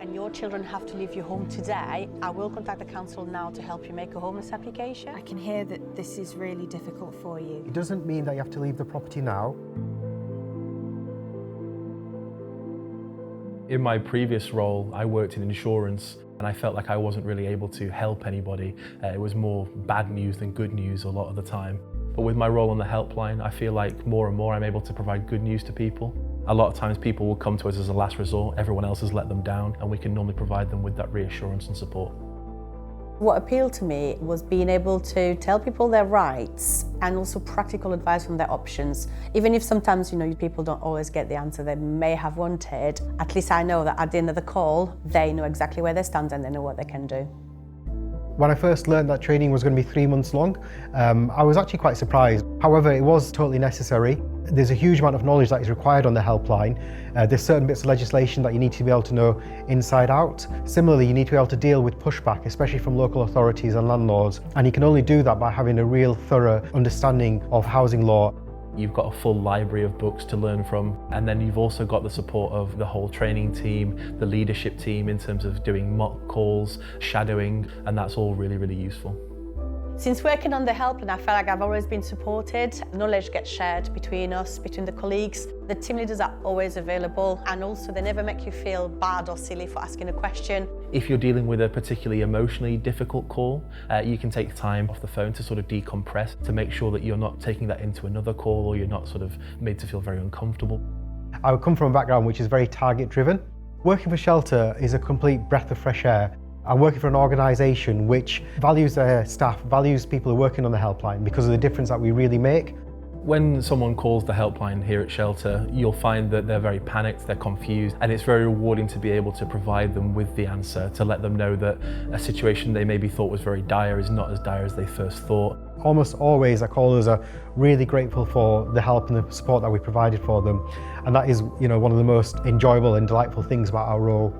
and your children have to leave your home today, I will contact the council now to help you make a homeless application. I can hear that this is really difficult for you. It doesn't mean that you have to leave the property now. In my previous role, I worked in insurance and I felt like I wasn't really able to help anybody. It was more bad news than good news a lot of the time. But with my role on the helpline, I feel like more and more I'm able to provide good news to people. A lot of times people will come to us as a last resort, everyone else has let them down, and we can normally provide them with that reassurance and support. What appealed to me was being able to tell people their rights and also practical advice on their options. Even if sometimes, people don't always get the answer they may have wanted, at least I know that at the end of the call, they know exactly where they stand and they know what they can do. When I first learned that training was going to be 3 months long, I was actually quite surprised. However, it was totally necessary. There's a huge amount of knowledge that is required on the helpline. There's certain bits of legislation that you need to be able to know inside out. Similarly, you need to be able to deal with pushback, especially from local authorities and landlords. And you can only do that by having a real thorough understanding of housing law. You've got a full library of books to learn from, and then you've also got the support of the whole training team, the leadership team in terms of doing mock calls, shadowing, and that's all really, really useful. Since working on the helpline, I feel like I've always been supported. Knowledge gets shared between us, between the colleagues. The team leaders are always available, and also they never make you feel bad or silly for asking a question. If you're dealing with a particularly emotionally difficult call, you can take time off the phone to sort of decompress, to make sure that you're not taking that into another call or you're not sort of made to feel very uncomfortable. I would come from a background which is very target driven. Working for Shelter is a complete breath of fresh air. I'm working for an organisation which values their staff, values people who are working on the helpline because of the difference that we really make. When someone calls the helpline here at Shelter, you'll find that they're very panicked, they're confused, and it's very rewarding to be able to provide them with the answer, to let them know that a situation they maybe thought was very dire is not as dire as they first thought. Almost always our callers are really grateful for the help and the support that we provided for them, and that is one of the most enjoyable and delightful things about our role.